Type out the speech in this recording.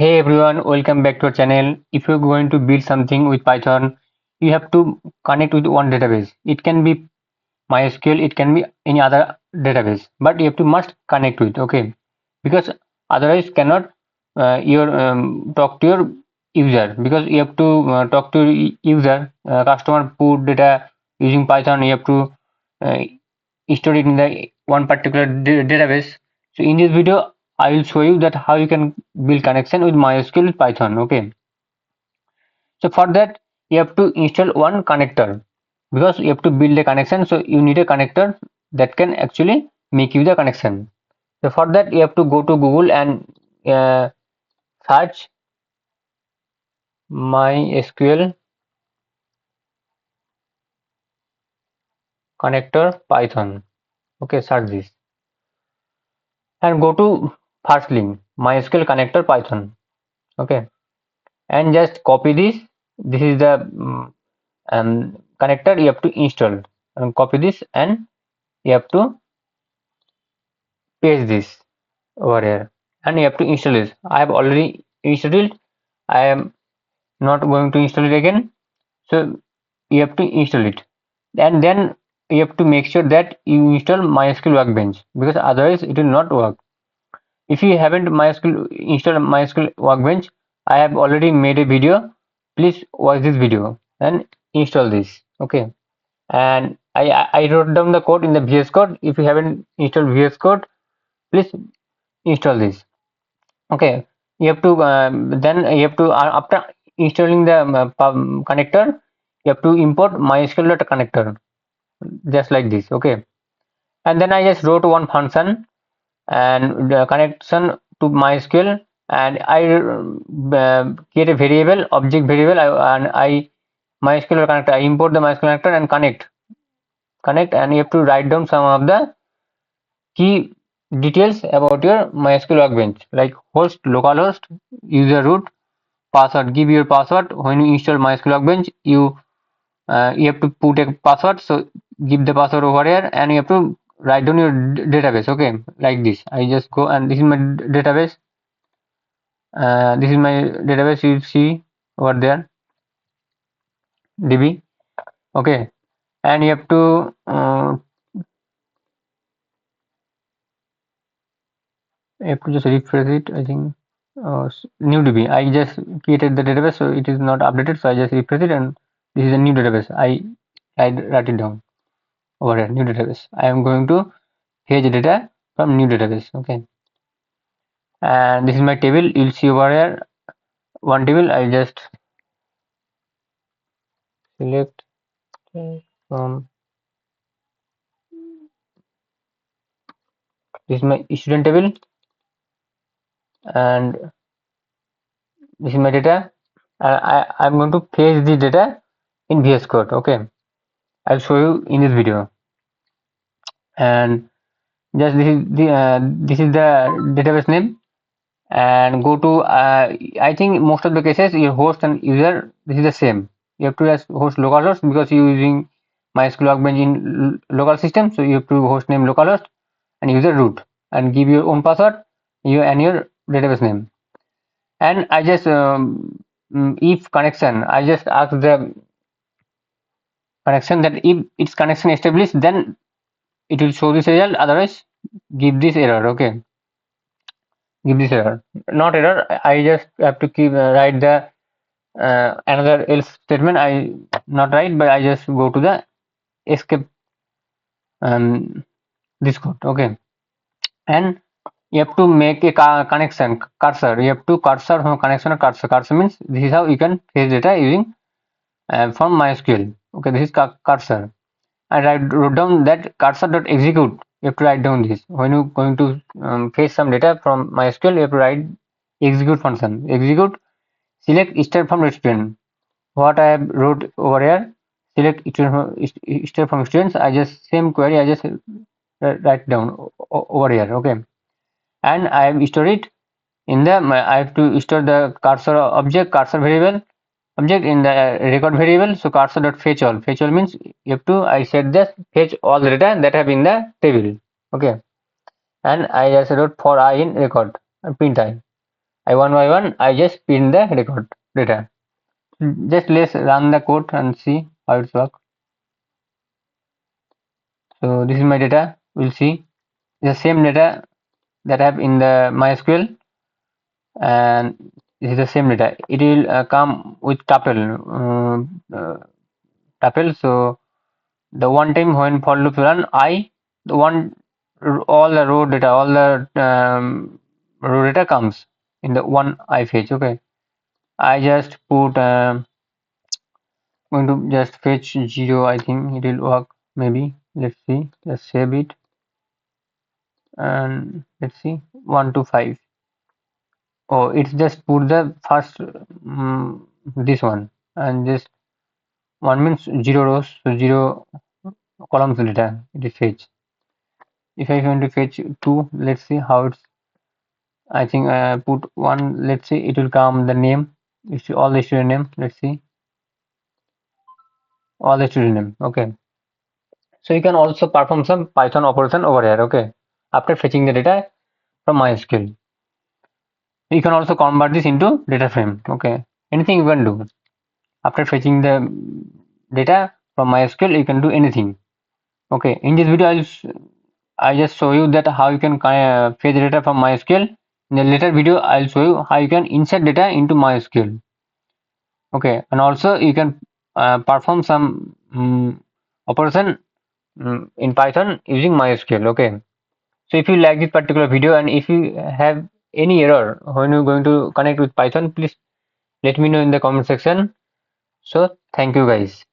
Hey everyone, welcome back to our channel. If you're going to build something with Python, you have to connect with one database. It can be MySQL, it can be any other database, but you have to must connect with, okay? Because otherwise cannot your talk to your user because you have to talk to user customer put data using Python. You have to uh, store it in the one particular database. So in this video, I will show you that how you can build connection with MySQL with Python. Okay. So for that, you have to install one connector because you have to build a connection. So you need a connector that can actually make you the connection. So for that, you have to go to Google and search MySQL connector Python. Okay, search this and go to first link MySQL connector Python. Okay, and just copy this. This is the connector you have to install and copy this and you have to paste this over here and you have to install this. I have already installed it. I am not going to install it again. So you have to install it and then you have to make sure that you install MySQL Workbench because otherwise it will not work. If you haven't MySQL installed MySQL Workbench, I have already made a video. Please watch this video and install this. Okay. And I wrote down the code in the VS Code. If you haven't installed VS Code, please install this. Okay, you have to then you have to after installing the connector, you have to import MySQL connector just like this. Okay, and then I just wrote one function and the connection to MySQL, and I create a variable object variable and I MySQL connector. I import the MySQL connector and connect, and you have to write down some of the key details about your MySQL Workbench like host, localhost, user root, password. Give your password when you install MySQL Workbench. You have to put a password. So give the password over here, and you have to write down your database. Okay, like this. I just go and this is my database. This is my database. You see over there, DB. Okay, and you have to just refresh it. I think new DB. I just created the database, so it is not updated. So I just refresh it, and this is a new database. I write it down over here. New database. I am going to fetch data from new database. Okay, and this is my table. You'll see over here one table. I just select from this is my student table, and this is my data. I'm going to fetch the data in VS Code. Okay, I'll show you in this video. And just this is the database name. And go to I think most of the cases your host and user this is the same. You have to just host localhost because you're using MySQL Workbench in local system, so you have to host name localhost and user root and give your own password you and your database name. And I just if connection, I just ask the connection that if its connection established, then it will show this result. Otherwise, give this error. Okay, give this error. Not error. I just have to keep write the another else statement. I not write, but I just go to the escape this code. Okay, and you have to make a connection cursor. You have to cursor from connection or cursor. Cursor means this is how you can fetch data using from MySQL. Okay, this is cursor. I wrote down that cursor dot execute. You have to write down this when you're going to fetch some data from MySQL. You have to write execute function. Execute select start from student. What I have wrote over here, select start from students. I just same query. I just write down over here. Okay, and I have stored it in the I have to store the cursor object cursor variable object in the record variable. So cursor dot fetch all. Fetch all means you have to I said this fetch all the data that have in the table. Okay, and I just wrote for I in record and print I. one by one I just print the record data. Just let's run the code and see how it works. So this is my data. We'll see the same data that I have in the MySQL, and this is the same data. It will come with tuple. So the one time when for loop run, the one all the row data, all the row data comes in the one I fetch. Okay, I just put going to just fetch 0. I think it will work. Maybe let's see. Just save it and let's see 1 to 5. Oh, it's just put the first this one, and just one means 0 rows, so 0 columns data it is fetch. If I want to fetch 2, let's see how it's. I think put 1. Let's see, it will come the name. It's all the student name. Let's see all the student name. Okay, so you can also perform some Python operation over here. Okay, after fetching the data from MySQL, you can also convert this into data frame. Okay, anything you can do after fetching the data from MySQL. You can do anything. Okay, in this video I just show you that how you can fetch data from MySQL. In the later video I'll show you how you can insert data into MySQL. Okay, and also you can perform some operation in Python using MySQL. Okay, so if you like this particular video and if you have any error when you're going to connect with Python, please let me know in the comment section. So thank you guys.